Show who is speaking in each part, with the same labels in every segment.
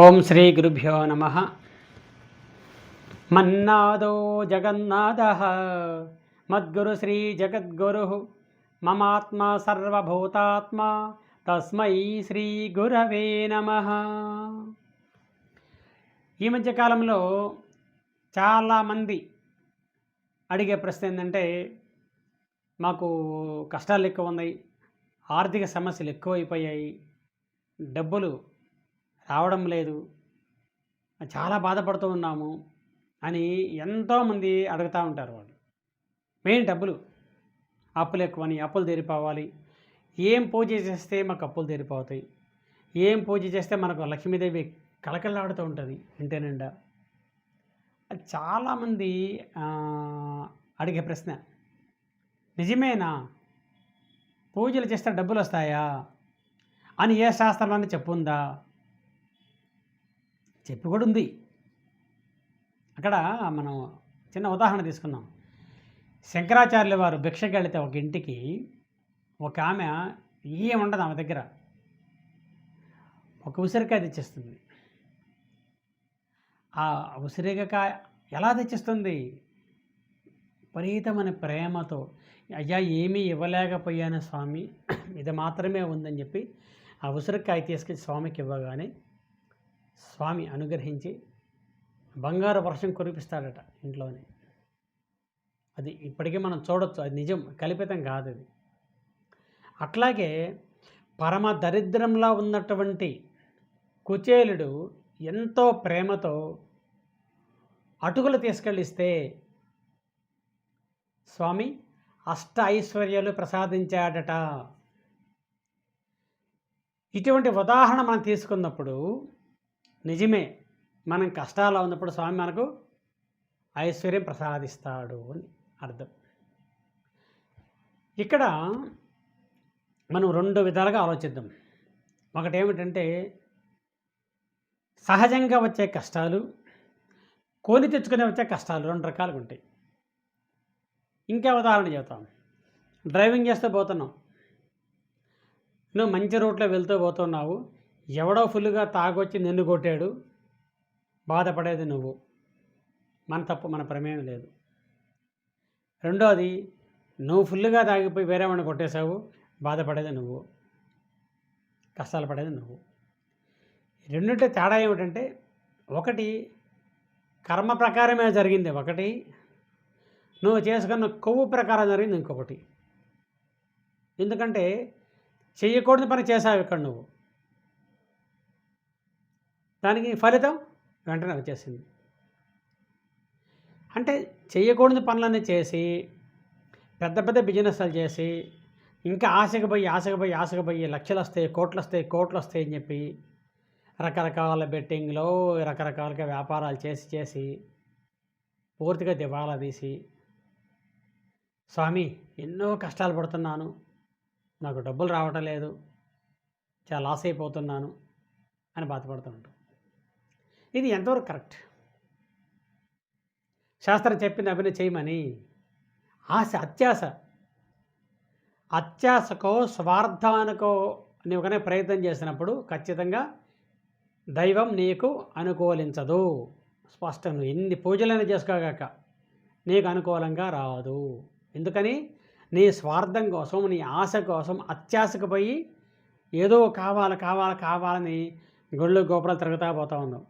Speaker 1: ఓం శ్రీ గురుభ్యో నమ. మన్నాదో జగన్నాథ మద్గురు శ్రీ జగద్గురు మమాత్మ సర్వభూతాత్మ తస్మై శ్రీ గురవే నమ. ఈ మధ్యకాలంలో చాలామంది అడిగే ప్రశ్న ఏంటంటే, మాకు కష్టాలు ఎక్కువ ఉన్నాయి, ఆర్థిక సమస్యలు ఎక్కువైపోయాయి, డబ్బులు రావడం లేదు, చాలా బాధపడుతూ ఉన్నాము అని ఎంతోమంది అడుగుతూ ఉంటారు. వాళ్ళు మెయిన్ డబ్బులు, అప్పులు ఎక్కువని, అప్పులు తీరిపోవాలి, ఏం పూజ చేస్తే మాకు అప్పులు తీరిపోతాయి, ఏం పూజ చేస్తే మనకు లక్ష్మీదేవి కళకళలాడుతూ ఉంటుంది ఇంటి నిండా. అది చాలామంది అడిగే ప్రశ్న. నిజమేనా? పూజలు చేస్తే డబ్బులు వస్తాయా అని ఏ శాస్త్రంలో చెప్పుందా? చెప్పి కూడా ఉంది. అక్కడ మనం చిన్న ఉదాహరణ తీసుకుందాం. శంకరాచార్యుల వారు భిక్షకి వెళితే ఒక ఇంటికి ఒక ఆమె ఏముండదు ఆమె దగ్గర, ఒక ఉసిరికాయ తెచ్చిస్తుంది. ఆ ఉసిరికాయ ఎలా తెచ్చిస్తుంది? విపరీతమైన ప్రేమతో, అయ్యా ఏమీ ఇవ్వలేకపోయాను స్వామి, ఇది మాత్రమే ఉందని చెప్పి ఆ ఉసిరికాయ తీసుకెళ్ళి స్వామికి ఇవ్వగానే స్వామి అనుగ్రహించి బంగారు వర్షం కురిపిస్తాడట ఇంట్లోనే. అది ఇప్పటికీ మనం చూడొచ్చు, అది నిజం, కల్పితం కాదు అది. అట్లాగే పరమ దరిద్రంలో ఉన్నటువంటి కుచేలుడు ఎంతో ప్రేమతో అటుకులు తీసుకెళ్ళిస్తే స్వామి అష్ట ఐశ్వర్యాలు ప్రసాదించాడట. ఇటువంటి ఉదాహరణ మనం తీసుకున్నప్పుడు నిజమే, మనం కష్టాల్లో ఉన్నప్పుడు స్వామి మనకు ఐశ్వర్యం ప్రసాదిస్తాడు అని అర్థం. ఇక్కడ మనం రెండు విధాలుగా ఆలోచిద్దాం. ఒకటి ఏమిటంటే, సహజంగా వచ్చే కష్టాలు, కొని తెచ్చుకునే వచ్చే కష్టాలు రెండు రకాలుగా ఉంటాయి. ఇంకా ఉదాహరణ చెబుతాం. డ్రైవింగ్ చేస్తూ పోతున్నాం, నువ్వు మంచి రూట్లో వెళ్తూ పోతున్నావు, ఎవడో ఫుల్గా తాగొచ్చి నిన్ను కొట్టాడు, బాధపడేది నువ్వు, మన తప్పు, మన ప్రమేయం లేదు. రెండోది, నువ్వు ఫుల్గా తాగిపోయి వేరే వాడిని కొట్టేశావు, బాధపడేది నువ్వు, కష్టాలు పడేది నువ్వు. రెండింటి తేడా ఏమిటంటే, ఒకటి కర్మ ప్రకారమే జరిగింది, ఒకటి నువ్వు చేసుకున్న కొవ్వు ప్రకారం జరిగింది ఇంకొకటి. ఎందుకంటే చెయ్యకూడని పని చేసావు ఇక్కడ నువ్వు, దానికి ఫలితం వెంటనే వచ్చేసింది. అంటే చేయకూడని పనులన్నీ చేసి, పెద్ద పెద్ద బిజినెస్లు చేసి, ఇంకా ఆశకు పోయి లక్షలు వస్తాయి, కోట్లు వస్తాయి అని చెప్పి రకరకాల బెట్టింగ్లో రకరకాలుగా వ్యాపారాలు చేసి పూర్తిగా దివాలా తీసి, స్వామి ఎన్నో కష్టాలు పడుతున్నాను, నాకు డబ్బులు రావటం లేదు, చాలా లాస్ అయిపోతున్నాను అని బాధపడుతుంటాం. ఇది ఎంతవరకు కరెక్ట్? శాస్త్రం చెప్పింది అభినయం చేయమని. ఆశ, అత్యాశకో స్వార్థానికో నీవు కనుక ప్రయత్నం చేసినప్పుడు ఖచ్చితంగా దైవం నీకు అనుకూలించదు. స్పష్టం. నువ్వు ఎన్ని పూజలైనా చేసుకోగాక నీకు అనుకూలంగా రాదు. ఎందుకని? నీ స్వార్థం కోసం, నీ ఆశ కోసం అత్యాశకు పోయి ఏదో కావాలని గుళ్ళు గోపురాలు తిరుగుతా పోతా ఉన్నావు.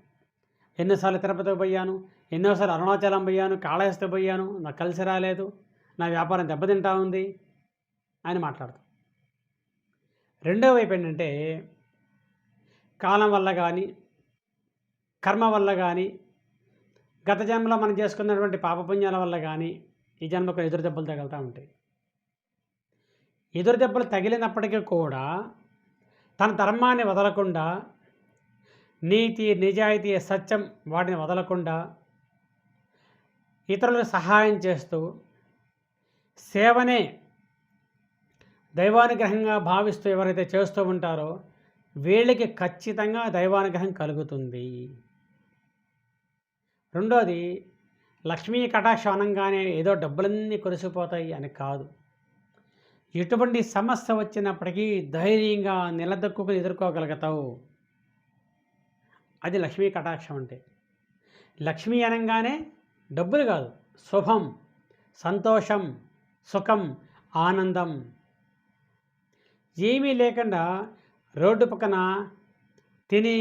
Speaker 1: ఎన్నోసార్లు తిరుపతికి పోయాను, ఎన్నోసార్లు అరుణాచలం పోయాను, కాళహస్తి పోయాను, నాకు కలిసి రాలేదు, నా వ్యాపారం దెబ్బతింటా ఉంది అని మాట్లాడతాం. రెండో వైపు ఏంటంటే, కాలం వల్ల కానీ, కర్మ వల్ల కానీ, గత జన్మలో మనం చేసుకున్నటువంటి పాపపుణ్యాల వల్ల కానీ ఈ జన్మకు ఎదురు దెబ్బలు తగులుతూ ఉంటాయి. ఎదురు దెబ్బలు తగిలినప్పటికీ కూడా తన ధర్మాన్ని వదలకుండా, నీతి, నిజాయితీ, సత్యం వాటిని వదలకుండా ఇతరులకు సహాయం చేస్తూ సేవనే దైవానుగ్రహంగా భావిస్తూ ఎవరైతే చేస్తూ ఉంటారో వీళ్ళకి ఖచ్చితంగా దైవానుగ్రహం కలుగుతుంది. రెండోది, లక్ష్మీ కటాక్షం అనగానే ఏదో డబ్బులన్నీ కురిసిపోతాయి అని కాదు. ఎటువంటి సమస్య వచ్చినప్పటికీ ధైర్యంగా నిలదొక్కుని ఎదుర్కోగలుగుతావు. అది లక్ష్మీ కటాక్షం అంటే. లక్ష్మి అనగానే డబ్బులు కాదు, శుభం, సంతోషం, సుఖం, ఆనందం. ఏమీ లేకుండా రోడ్డు పక్కన తిని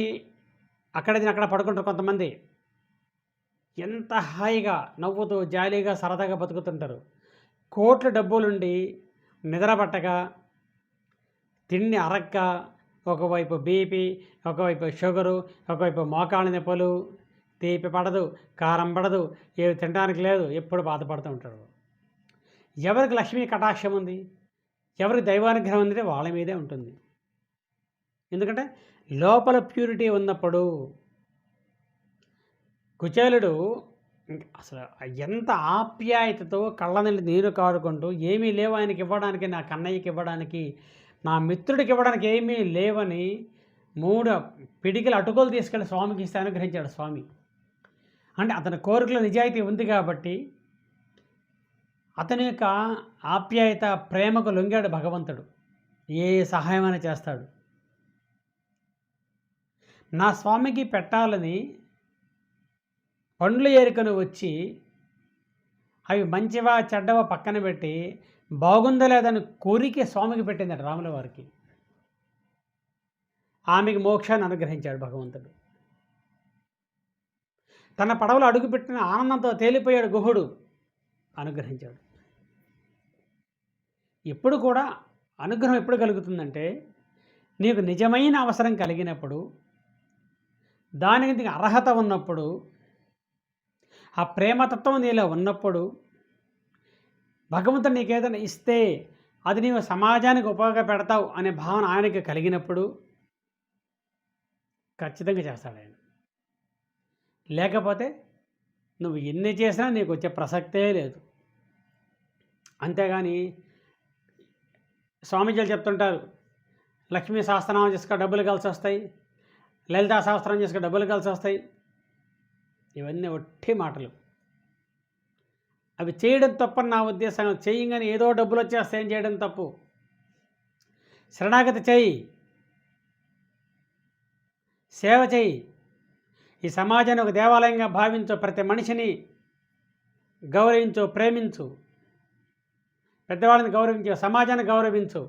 Speaker 1: అక్కడ పడుకుంటారు కొంతమంది. ఎంత హాయిగా నవ్వుతూ జాలీగా సరదాగా బతుకుతుంటారు. కోట్ల డబ్బులుండి నిద్రపట్టక, తిండి అరక్క, ఒకవైపు బీపీ, ఒకవైపు షుగరు, ఒకవైపు మోకాళ్ళ నొప్పులు, తీపి పడదు, కారం పడదు, ఏవి తినడానికి లేదు, ఎప్పుడు బాధపడుతూ ఉంటాడు. ఎవరికి లక్ష్మీ కటాక్షం ఉంది, ఎవరికి దైవానుగ్రహం ఉందంటే వాళ్ళ మీదే ఉంటుంది. ఎందుకంటే లోపల ప్యూరిటీ ఉన్నప్పుడు. కుచేలుడు అసలు ఎంత ఆప్యాయతతో కళ్ళ నుండి నీరు కారుకుంటూ, ఏమీ లేవు ఆయనకి ఇవ్వడానికి, నా కన్నయ్యకి ఇవ్వడానికి, నా మిత్రుడికి ఇవ్వడానికి ఏమీ లేవని 3 పిడికిల అటుకులు తీసుకెళ్ళి స్వామికి ఇస్తే అనుగ్రహించాడు స్వామి. అంటే అతని కోరికలో నిజాయితీ ఉంది కాబట్టి అతని యొక్క ఆప్యాయత, ప్రేమకు లొంగాడు భగవంతుడు. ఏ సహాయమైనా చేస్తాడు. నా స్వామికి పెట్టాలని పండ్లు ఏరుకొని వచ్చి అవి మంచివా చెడ్డవా పక్కన పెట్టి బాగుందా లేదని కోరిక స్వామికి పెట్టిందట రాముల వారికి. ఆమెకి మోక్షాన్ని అనుగ్రహించాడు భగవంతుడు. తన పడవలో అడుగుపెట్టిన ఆనందంతో తేలిపోయాడు గుహుడు, అనుగ్రహించాడు. ఎప్పుడు కూడా అనుగ్రహం ఎప్పుడు కలుగుతుందంటే నీకు నిజమైన అవసరం కలిగినప్పుడు, దానికి నీకు అర్హత ఉన్నప్పుడు, ఆ ప్రేమతత్వం నీలో ఉన్నప్పుడు, భగవంతుడు నీకు ఏదైనా ఇస్తే అది నీవు సమాజానికి ఉపయోగపెడతావు అనే భావన ఆయనకి కలిగినప్పుడు ఖచ్చితంగా చేస్తాడు ఆయన. లేకపోతే నువ్వు ఎన్ని చేసినా నీకు వచ్చే ప్రసక్తే లేదు. అంతేగాని స్వామీజీలు చెప్తుంటారు, లక్ష్మీ సహస్రనామం చేసుకుని డబ్బులు కలిసి వస్తాయి, లలితా సహస్రం చేసుకుని డబ్బులు కలిసి వస్తాయి. ఇవన్నీ ఒట్టి మాటలు. అవి చేయడం తప్పని నా ఉద్దేశం. చేయగానే ఏదో డబ్బులు వచ్చేస్తాయని చేయడం తప్పు. శరణాగతి చేయి, సేవ చేయి, ఈ సమాజాన్ని ఒక దేవాలయంగా భావించు, ప్రతి మనిషిని గౌరవించు, ప్రేమించు, పెద్దవాళ్ళని గౌరవించు, సమాజాన్ని గౌరవించు.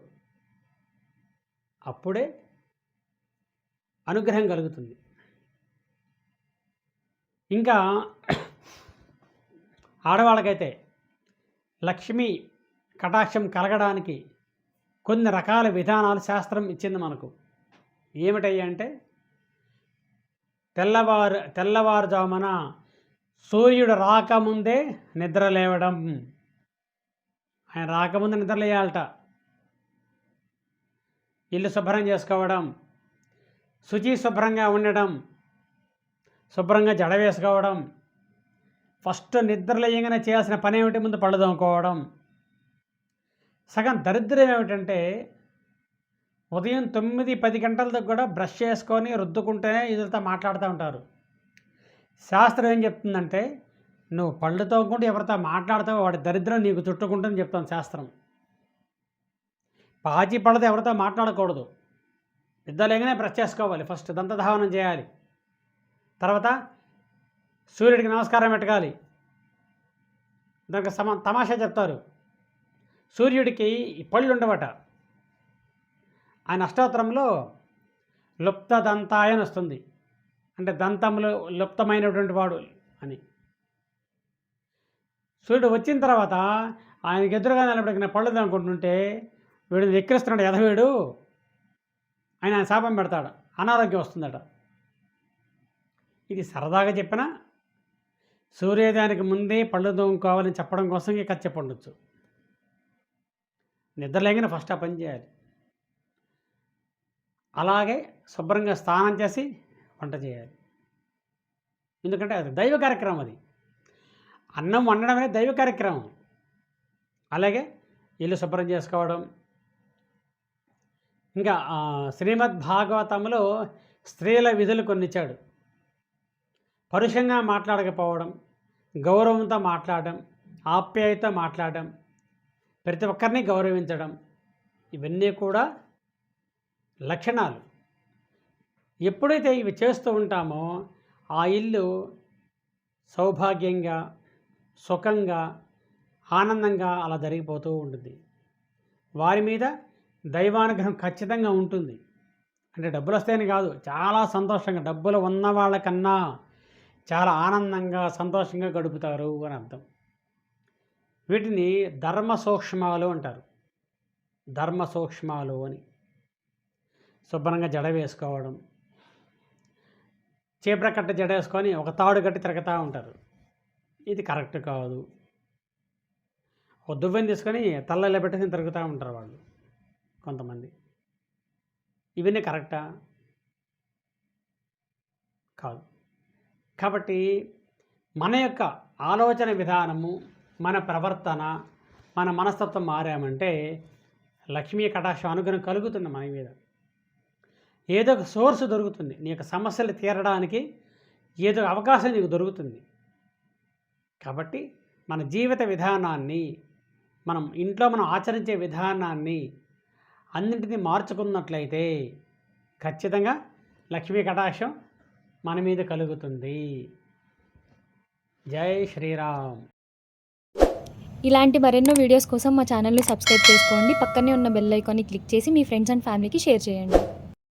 Speaker 1: అప్పుడే అనుగ్రహం కలుగుతుంది. ఇంకా ఆడవాళ్ళకైతే లక్ష్మీ కటాక్షం కలగడానికి కొన్ని రకాల విధానాలు శాస్త్రం ఇచ్చింది మనకు. ఏమిటయ్యా అంటే, తెల్లవారుజామున సూర్యుడు రాకముందే నిద్ర లేవడం. ఆయన రాకముందే నిద్ర లేయాలట. ఇల్లు శుభ్రం చేసుకోవడం, శుభ్రంగా ఉండడం, శుభ్రంగా జడ వేసుకోవడం. ఫస్ట్ నిద్ర లేయగానే చేయాల్సిన పని ఏమిటి? ముందు పళ్ళు తోముకోవడం. సగం దరిద్రం ఏమిటంటే ఉదయం 9-10 గంటలతో కూడా బ్రష్ చేసుకొని రుద్దుకుంటేనే ఇదంతా మాట్లాడుతూ ఉంటారు. శాస్త్రం ఏం చెప్తుందంటే, నువ్వు పళ్ళు తోముకుంటూ ఎవరితో మాట్లాడతావో వాడి దరిద్రం నీకు చుట్టుకుంటుందని చెప్తాను శాస్త్రం. పాచి పళ్ళతో ఎవరితో మాట్లాడకూడదు. నిద్రలేగానే బ్రష్ చేసుకోవాలి, ఫస్ట్ దంతధావనం చేయాలి, తర్వాత సూర్యుడికి నమస్కారం పెట్టాలి. దానికి తమాషా చెప్తారు, సూర్యుడికి పళ్ళు ఉండవట. ఆయన అష్టోత్తరంలో లుప్త దంతాయ అని వస్తుంది, అంటే దంతములు లుప్తమైనటువంటి వాడు అని. సూర్యుడు వచ్చిన తర్వాత ఆయనకి ఎదురుగా నిలబడిన పళ్ళు అనుకుంటుంటే వీడిని ఎక్కిరిస్తున్నాడు ఎదవీడు, ఆయన శాపం పెడతాడు, అనారోగ్యం వస్తుందట. ఇది సరదాగా చెప్పినా సూర్యోదయానికి ముందే పళ్ళు తోముకోవాలని చెప్పడం కోసం ఇక చెప్పండొచ్చు. నిద్రలేగానే ఫస్ట్ ఆ పని చేయాలి. అలాగే శుభ్రంగా స్నానం చేసి వంట చేయాలి. ఎందుకంటే అది దైవ కార్యక్రమం. అది అన్నం వండడం అనేది దైవ కార్యక్రమం. అలాగే ఇల్లు శుభ్రం చేసుకోవడం. ఇంకా శ్రీమద్ భాగవతంలో స్త్రీల విధులు కొన్ని ఇచ్చాడు. పరుషంగా మాట్లాడకపోవడం, గౌరవంతో మాట్లాడడం, ఆప్యాయత మాట్లాడడం, ప్రతి ఒక్కరిని గౌరవించడం, ఇవన్నీ కూడా లక్షణాలు. ఎప్పుడైతే ఇవి చేస్తూ ఉంటామో ఆ ఇల్లు సౌభాగ్యంగా, సుఖంగా, ఆనందంగా అలా జరిగిపోతూ ఉంటుంది. వారి మీద దైవానుగ్రహం ఖచ్చితంగా ఉంటుంది. అంటే డబ్బులు వస్తాయని కాదు, చాలా సంతోషంగా, డబ్బులు ఉన్న వాళ్ళకన్నా చాలా ఆనందంగా, సంతోషంగా గడుపుతారు అని అర్థం. వీటిని ధర్మ సూక్ష్మాలు అంటారు. ధర్మ సూక్ష్మాలు అని. శుభ్రంగా జడ వేసుకోవడం, చీపుర కట్ట జడ వేసుకొని ఒక తాడు కట్టి తిరగతా ఉంటారు. ఇది కరెక్ట్ కాదు. ఒక దువ్వెని తీసుకొని తలలో పెట్టుకుని తిరుగుతూ ఉంటారు వాళ్ళు కొంతమంది. ఇవన్నీ కరెక్టా? కాదు. కాబట్టి మన యొక్క ఆలోచన విధానము, మన ప్రవర్తన, మన మనస్తత్వం మారామంటే లక్ష్మీ కటాక్షం అనుగ్రహం కలుగుతుంది మన మీద. ఏదో ఒక సోర్స్ దొరుకుతుంది. నీ యొక్క సమస్యలు తీరడానికి ఏదో ఒక అవకాశం నీకు దొరుకుతుంది. కాబట్టి మన జీవిత విధానాన్ని, మనం ఇంట్లో మనం ఆచరించే విధానాన్ని అన్నింటినీ మార్చుకున్నట్లయితే ఖచ్చితంగా లక్ష్మీ కటాక్షం మన మీద కలుగుతుంది. జై శ్రీరామ్.
Speaker 2: ఇలాంటి మరెన్నో వీడియోస్ కోసం మా ఛానల్ని సబ్స్క్రైబ్ చేసుకోండి. పక్కనే ఉన్న బెల్ ఐకాన్ని క్లిక్ చేసి మీ ఫ్రెండ్స్ అండ్ ఫ్యామిలీకి షేర్ చేయండి.